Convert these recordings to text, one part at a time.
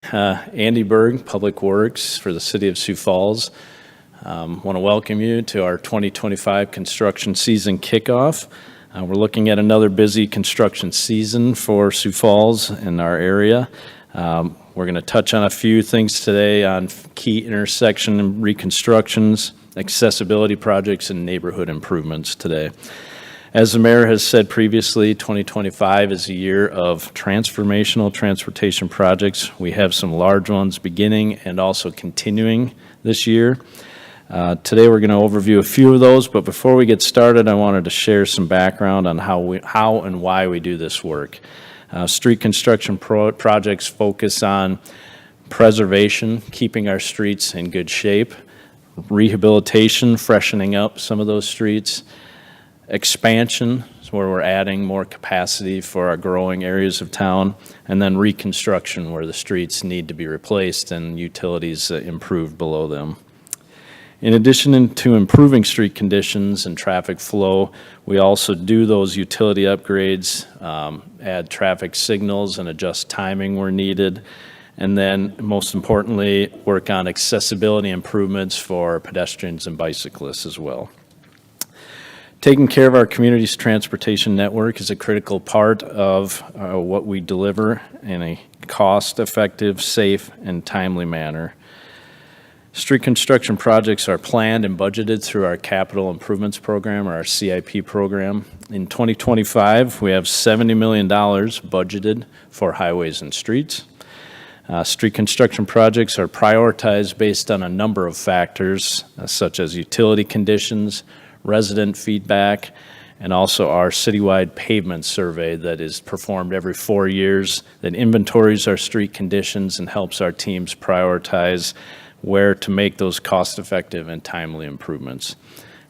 Andy Berg, Public Works for the City of Sioux Falls. Want to welcome you to our 2025 construction season kickoff. We're looking at another busy construction season for Sioux Falls in our area. We're going to touch on a few things today on key intersection reconstructions, accessibility projects, and neighborhood improvements today. As the mayor has said previously, 2025 is a year of transformational transportation projects. We have some large ones beginning and also continuing this year. Today we're going to overview a few of those, but before we get started, I wanted to share some background on how and why we do this work. Street construction projects focus on preservation, keeping our streets in good shape, rehabilitation, freshening up some of those streets, expansion, where we're adding more capacity for our growing areas of town, and then reconstruction, where the streets need to be replaced and utilities improved below them. In addition to improving street conditions and traffic flow, we also do those utility upgrades, add traffic signals and adjust timing where needed, and then most importantly, work on accessibility improvements for pedestrians and bicyclists as well. Taking care of our community's transportation network is a critical part of what we deliver in a cost-effective, safe, and timely manner. Street construction projects are planned and budgeted through our Capital Improvements Program, or our CIP program. In 2025, we have $70 million budgeted for highways and streets. Street construction projects are prioritized based on a number of factors, such as utility conditions, resident feedback, and also our citywide pavement survey that is performed every 4 years that inventories our street conditions and helps our teams prioritize where to make those cost-effective and timely improvements.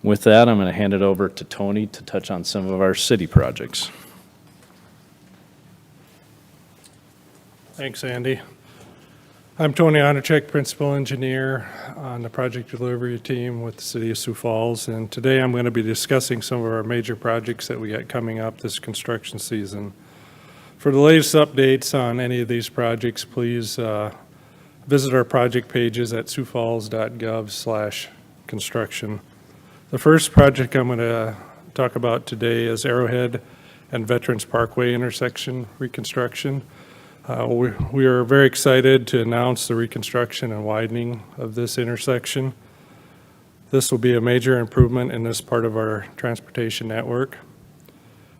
With that, I'm going to hand it over to Tony to touch on some of our city projects. Thanks, Andy. I'm Tony Ondricek, Principal Engineer on the project delivery team with the City of Sioux Falls, and today I'm going to be discussing some of our major projects that we got coming up this construction season. For the latest updates on any of these projects, please visit our project pages at siouxfalls.gov/construction. The first project I'm going to talk about today is Arrowhead and Veterans Parkway intersection reconstruction. We are very excited to announce the reconstruction and widening of this intersection. This will be a major improvement in this part of our transportation network.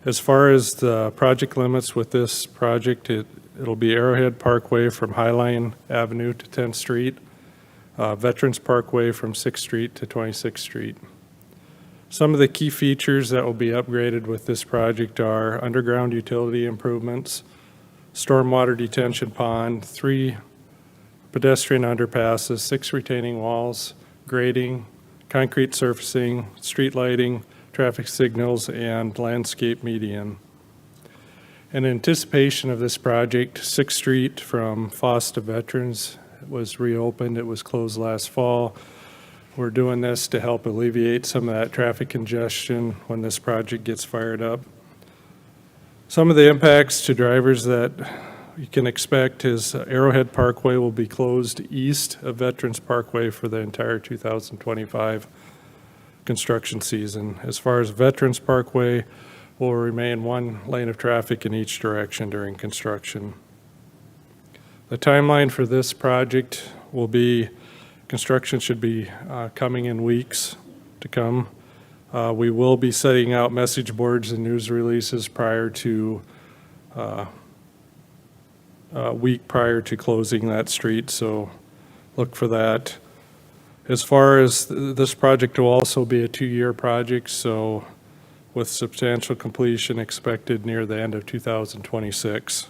As far as the project limits with this project, it'll be Arrowhead Parkway from Highline Avenue to 10th Street, Veterans Parkway from 6th Street to 26th Street. Some of the key features that will be upgraded with this project are underground utility improvements, stormwater detention pond, 3 pedestrian underpasses, 6 retaining walls, grading, concrete surfacing, street lighting, traffic signals, and landscape median. In anticipation of this project, 6th Street from Foss to Veterans was reopened. It was closed last fall. We're doing this to help alleviate some of that traffic congestion when this project gets fired up. Some of the impacts to drivers that you can expect is Arrowhead Parkway will be closed east of Veterans Parkway for the entire 2025 construction season. As far as Veterans Parkway, will remain 1 lane of traffic in each direction during construction. The timeline for this project will be, construction should be coming in weeks to come. We will be setting out message boards and news releases prior to a week prior to closing that street, so look for that. As far as this project will also be a 2-year project, so with substantial completion expected near the end of 2026.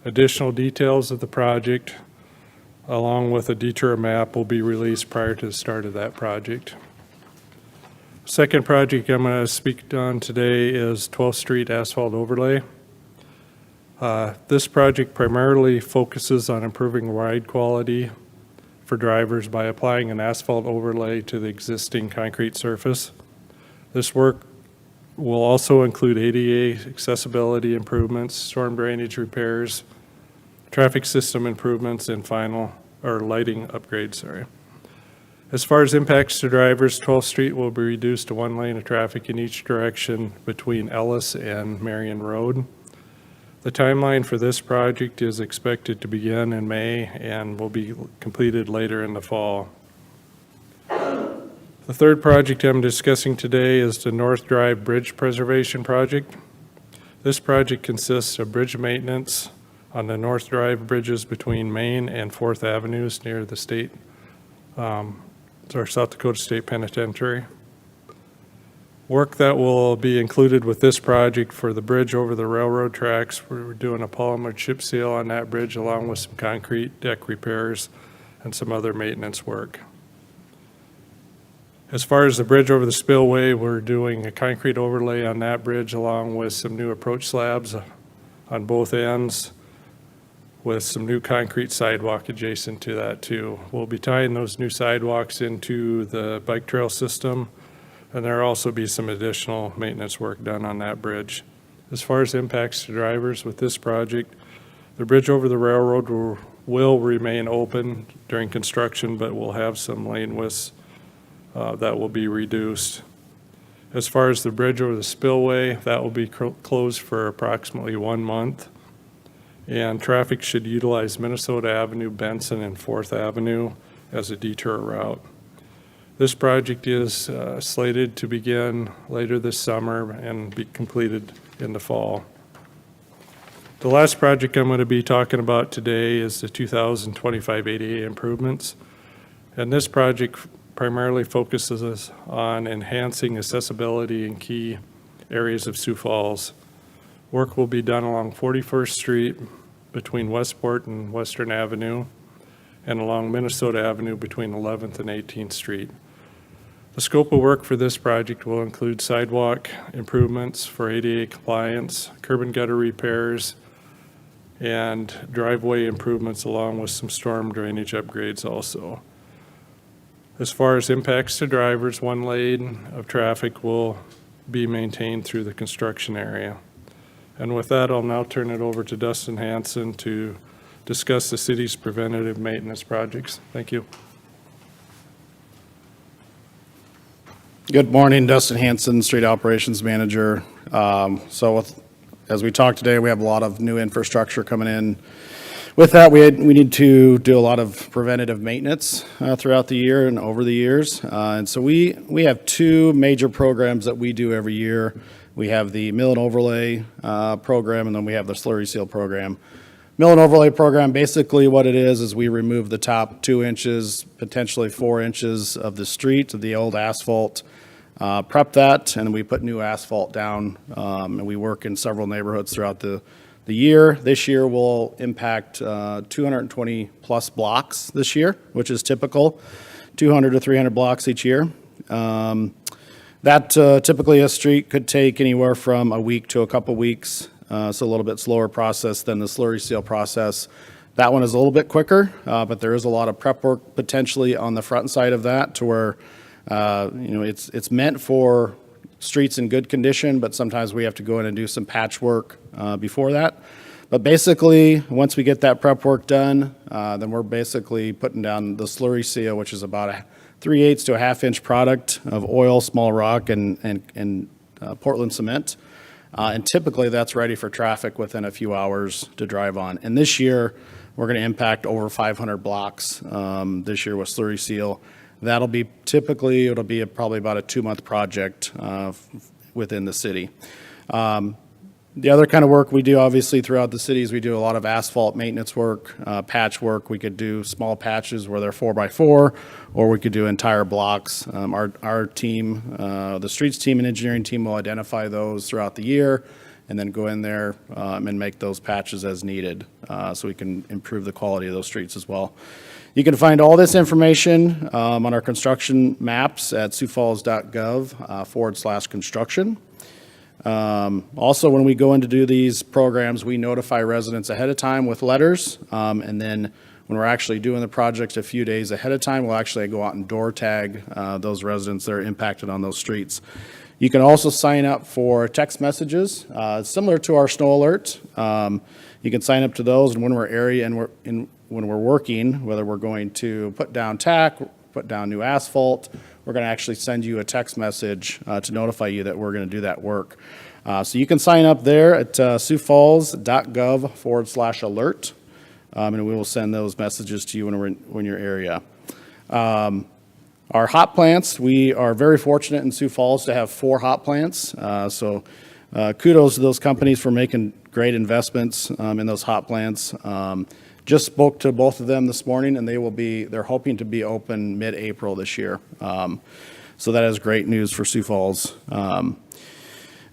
Additional details of the project, along with a detour map, will be released prior to the start of that project. Second project I'm going to speak on today is 12th Street Asphalt Overlay. This project primarily focuses on improving ride quality for drivers by applying an asphalt overlay to the existing concrete surface. This work will also include ADA accessibility improvements, storm drainage repairs, traffic system improvements, and lighting upgrades, sorry. As far as impacts to drivers, 12th Street will be reduced to one lane of traffic in each direction between Ellis and Marion Road. The timeline for this project is expected to begin in May and will be completed later in the fall. The third project I'm discussing today is the North Drive Bridge Preservation Project. This project consists of bridge maintenance on the North Drive bridges between Main and 4th Avenues near the South Dakota State Penitentiary. Work that will be included with this project for the bridge over the railroad tracks. We're doing a polymer chip seal on that bridge along with some concrete deck repairs and some other maintenance work. As far as the bridge over the spillway, we're doing a concrete overlay on that bridge along with some new approach slabs on both ends with some new concrete sidewalk adjacent to that too. We'll be tying those new sidewalks into the bike trail system, and there'll also be some additional maintenance work done on that bridge. As far as impacts to drivers with this project, the bridge over the railroad will remain open during construction, but we'll have some lane widths that will be reduced. As far as the bridge over the spillway, that will be closed for approximately 1 month. And traffic should utilize Minnesota Avenue, Benson, and 4th Avenue as a detour route. This project is slated to begin later this summer and be completed in the fall. The last project I'm going to be talking about today is the 2025 ADA improvements. And this project primarily focuses on enhancing accessibility in key areas of Sioux Falls. Work will be done along 41st Street between Westport and Western Avenue and along Minnesota Avenue between 11th and 18th Street. The scope of work for this project will include sidewalk improvements for ADA compliance, curb and gutter repairs, and driveway improvements along with some storm drainage upgrades also. As far as impacts to drivers, one lane of traffic will be maintained through the construction area. And with that, I'll now turn it over to Dustin Hansen to discuss the city's preventative maintenance projects. Thank you. Good morning, Dustin Hansen, Street Operations Manager. As we talked today, we have a lot of new infrastructure coming in. With that, we need to do a lot of preventative maintenance throughout the year and over the years. And so we have two major programs that we do every year. We have the mill and overlay program, and then we have the slurry seal program. Mill and overlay program, basically what it is we remove the top 2 inches, potentially 4 inches of the street, of the old asphalt, prep that, and we put new asphalt down, and we work in several neighborhoods throughout the year. This year will impact 220 plus blocks this year, which is typical, 200 to 300 blocks each year. Typically a street could take anywhere from a week to a couple weeks. So a little bit slower process than the slurry seal process. That one is a little bit quicker, but there is a lot of prep work potentially on the front side of that to where, it's meant for streets in good condition, but sometimes we have to go in and do some patch work before that. But basically, once we get that prep work done, then we're basically putting down the slurry seal, which is about a 3/8 to a 1/2 inch product of oil, small rock, and Portland cement. And typically that's ready for traffic within a few hours to drive on. And this year, we're going to impact over 500 blocks this year with slurry seal. That'll be it'll be probably about a 2-month project within the city. The other kind of work we do obviously throughout the cities, we do a lot of asphalt maintenance work, patch work. We could do small patches where they're 4x4, or we could do entire blocks. Our team, the streets team and engineering team will identify those throughout the year and then go in there and make those patches as needed so we can improve the quality of those streets as well. You can find all this information on our construction maps at siouxfalls.gov/construction. Also, when we go in to do these programs, we notify residents ahead of time with letters. And then when we're actually doing the project a few days ahead of time, we'll actually go out and door tag those residents that are impacted on those streets. You can also sign up for text messages, similar to our snow alert. You can sign up to those, and when when we're working, whether we're going to put down tack, put down new asphalt, we're going to actually send you a text message to notify you that we're going to do that work. So you can sign up there at siouxfalls.gov/alert, and we will send those messages to you when we're in your area. Our hot plants, we are very fortunate in Sioux Falls to have 4 hot plants. So kudos to those companies for making great investments in those hot plants. Just spoke to both of them this morning, and they're hoping to be open mid-April this year. So that is great news for Sioux Falls.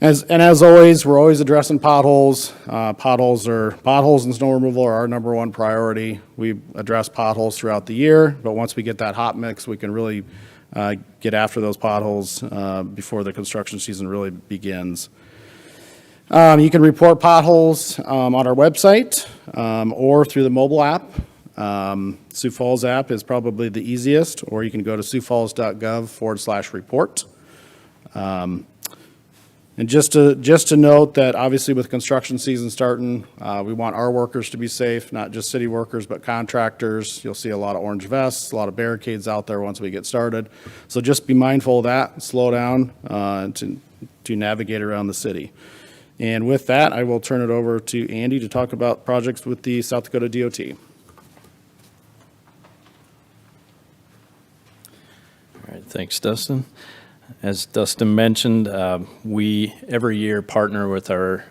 As always, we're always addressing potholes. Potholes and snow removal are our number one priority. We address potholes throughout the year, but once we get that hot mix, we can really get after those potholes before the construction season really begins. You can report potholes on our website or through the mobile app. Sioux Falls app is probably the easiest, or you can go to siouxfalls.gov/report. And just to note that obviously with construction season starting, we want our workers to be safe, not just city workers, but contractors. You'll see a lot of orange vests, a lot of barricades out there once we get started. So just be mindful of that, slow down to navigate around the city. And with that, I will turn it over to Andy to talk about projects with the South Dakota DOT. All right, thanks, Dustin. As Dustin mentioned, we every year partner with our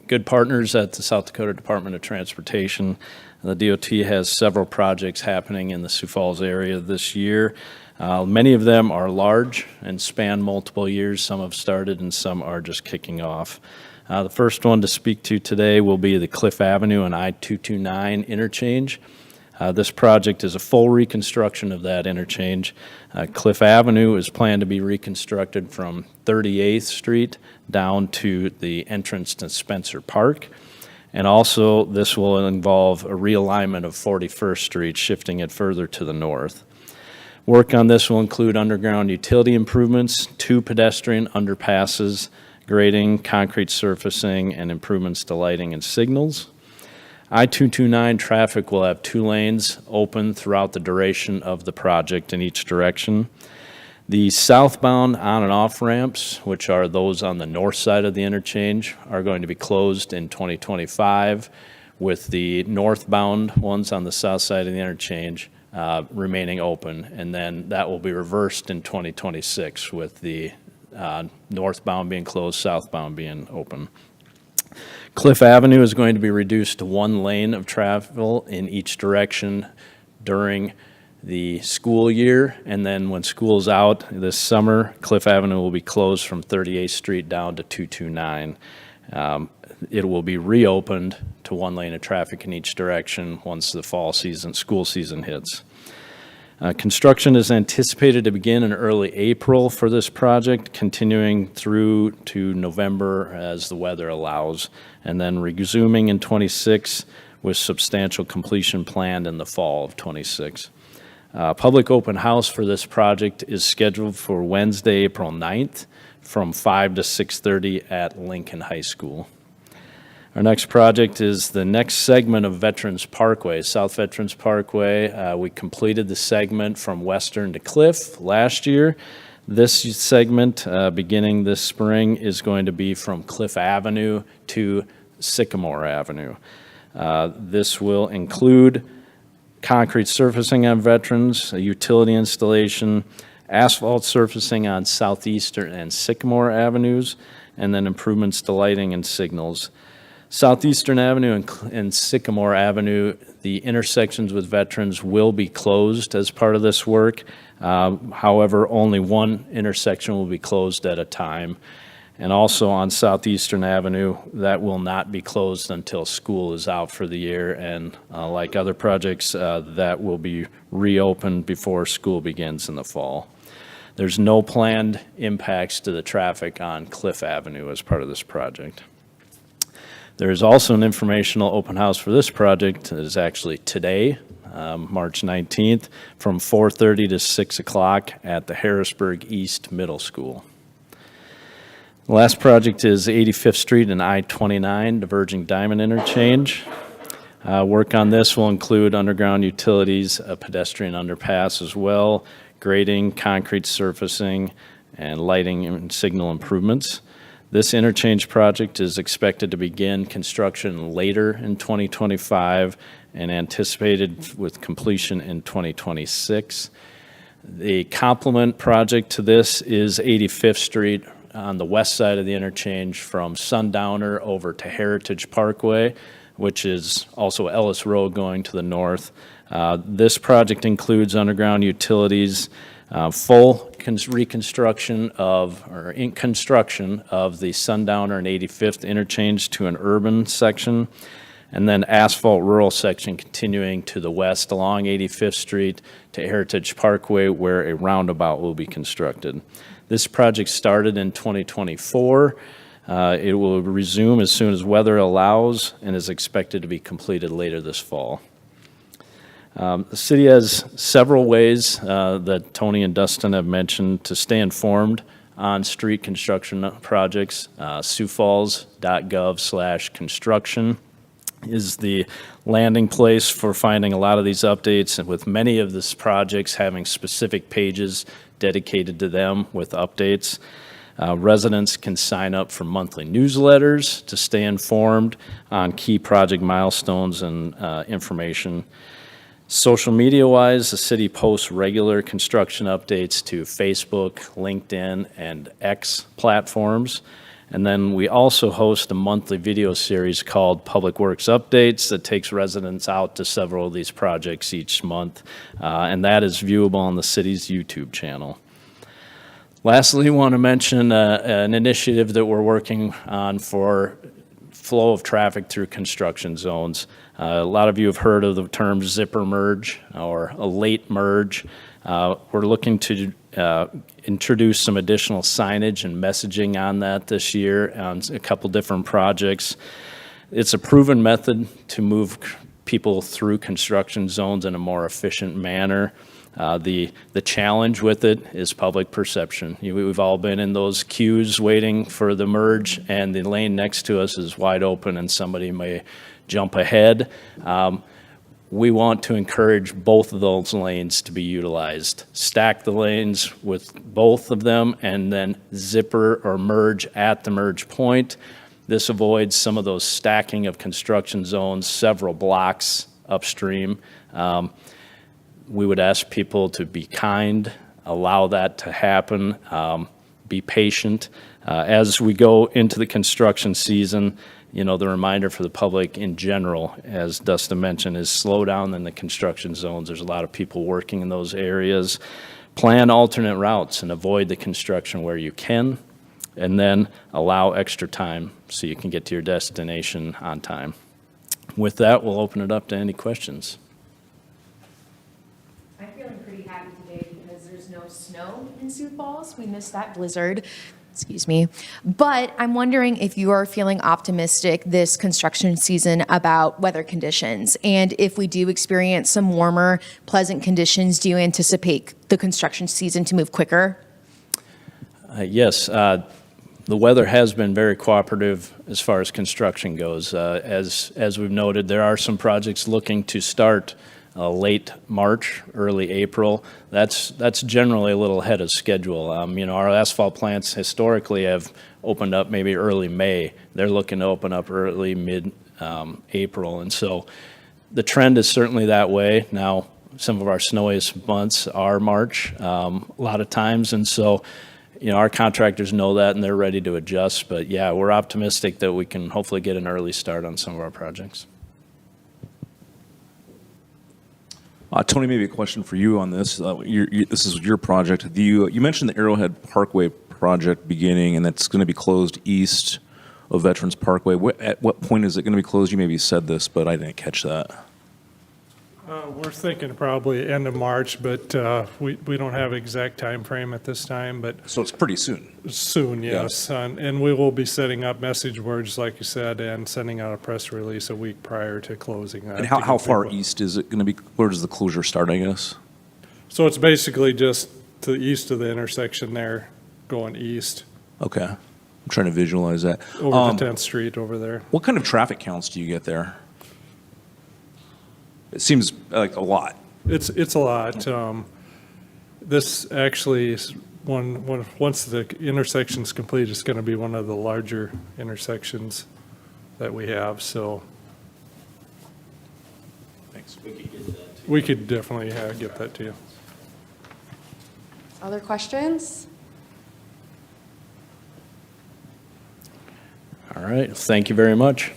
good partners at the South Dakota Department of Transportation. The DOT has several projects happening in the Sioux Falls area this year. Many of them are large and span multiple years. Some have started and some are just kicking off. The first one to speak to today will be the Cliff Avenue and I-229 interchange. This project is a full reconstruction of that interchange. Cliff Avenue is planned to be reconstructed from 38th Street down to the entrance to Spencer Park. And also, this will involve a realignment of 41st Street, shifting it further to the north. Work on this will include underground utility improvements, 2 pedestrian underpasses, grading, concrete surfacing, and improvements to lighting and signals. I-229 traffic will have 2 lanes open throughout the duration of the project in each direction. The southbound on and off ramps, which are those on the north side of the interchange, are going to be closed in 2025, with the northbound ones on the south side of the interchange remaining open, and then that will be reversed in 2026 with the northbound being closed, southbound being open. Cliff Avenue is going to be reduced to 1 lane of travel in each direction during the school year, and then when school's out this summer, Cliff Avenue will be closed from 38th Street down to 229. It will be reopened to 1 lane of traffic in each direction once the school season hits. Construction is anticipated to begin in early April for this project, continuing through to November as the weather allows, and then resuming in 26 with substantial completion planned in the fall of 26. Public open house for this project is scheduled for Wednesday, April 9th from 5 to 6:30 at Lincoln High School. Our next project is the next segment of Veterans Parkway, South Veterans Parkway. We completed the segment from Western to Cliff last year. This segment, beginning this spring, is going to be from Cliff Avenue to Sycamore Avenue. This will include concrete surfacing on Veterans, a utility installation, asphalt surfacing on Southeastern and Sycamore Avenues, and then improvements to lighting and signals. Southeastern Avenue and Sycamore Avenue, the intersections with Veterans will be closed as part of this work. However, only 1 intersection will be closed at a time. And also on Southeastern Avenue, that will not be closed until school is out for the year. And like other projects, that will be reopened before school begins in the fall. There's no planned impacts to the traffic on Cliff Avenue as part of this project. There is also an informational open house for this project that is actually today, March 19th, from 4:30 to 6 o'clock at the Harrisburg East Middle School. The last project is 85th Street and I-29 diverging diamond interchange. Work on this will include underground utilities, a pedestrian underpass as well, grading, concrete surfacing, and lighting and signal improvements. This interchange project is expected to begin construction later in 2025 and anticipated with completion in 2026. The complement project to this is 85th Street on the west side of the interchange from Sundowner over to Heritage Parkway, which is also Ellis Road going to the north. This project includes underground utilities, full reconstruction in construction of the Sundowner and 85th interchange to an urban section, and then asphalt rural section continuing to the west along 85th Street to Heritage Parkway, where a roundabout will be constructed. This project started in 2024. It will resume as soon as weather allows and is expected to be completed later this fall. The city has several ways that Tony and Dustin have mentioned to stay informed on street construction projects. siouxfalls.gov/construction is the landing place for finding a lot of these updates, and with many of these projects having specific pages dedicated to them with updates. Residents can sign up for monthly newsletters to stay informed on key project milestones and information. Social media-wise, the city posts regular construction updates to Facebook, LinkedIn, and X platforms. And then we also host a monthly video series called Public Works Updates that takes residents out to several of these projects each month, and that is viewable on the city's YouTube channel. Lastly, I want to mention an initiative that we're working on for flow of traffic through construction zones. A lot of you have heard of the term zipper merge or a late merge. We're looking to introduce some additional signage and messaging on that this year on a couple different projects. It's a proven method to move people through construction zones in a more efficient manner. The challenge with it is public perception. We've all been in those queues waiting for the merge, and the lane next to us is wide open and somebody may jump ahead. We want to encourage both of those lanes to be utilized. Stack the lanes with both of them and then zipper or merge at the merge point. This avoids some of those stacking of construction zones several blocks upstream. We would ask people to be kind, allow that to happen, be patient. As we go into the construction season, the reminder for the public in general, as Dustin mentioned, is slow down in the construction zones. There's a lot of people working in those areas. Plan alternate routes and avoid the construction where you can, and then allow extra time so you can get to your destination on time. With that, we'll open it up to any questions. I'm feeling pretty happy today because there's no snow in Sioux Falls. We missed that blizzard. Excuse me. But I'm wondering if you are feeling optimistic this construction season about weather conditions. And if we do experience some warmer, pleasant conditions, do you anticipate the construction season to move quicker? Yes. The weather has been very cooperative as far as construction goes. As we've noted, there are some projects looking to start late March, early April. That's generally a little ahead of schedule. Our asphalt plants historically have opened up maybe early May. They're looking to open up early, mid-April. And so the trend is certainly that way. Now, some of our snowiest months are March a lot of times. And so, our contractors know that and they're ready to adjust. But yeah, we're optimistic that we can hopefully get an early start on some of our projects. Tony, maybe a question for you on this. This is your project. You mentioned the Arrowhead Parkway project beginning, and that's going to be closed east of Veterans Parkway. At what point is it going to be closed? You maybe said this, but I didn't catch that. We're thinking probably end of March, but we don't have an exact time frame at this time, but So it's pretty soon. soon, yes. And we will be setting up message boards, like you said, and sending out a press release a week prior to closing. And how far east is it going to be? Where does the closure start, I guess? So it's basically just to the east of the intersection there, going east. Okay. I'm trying to visualize that. over to 10th Street over there. What kind of traffic counts do you get there? It seems like a lot. It's a lot. This actually is once the intersection's complete, it's going to be one of the larger intersections that we have, so Thanks. we could definitely get that to you. Other questions? All right, thank you very much.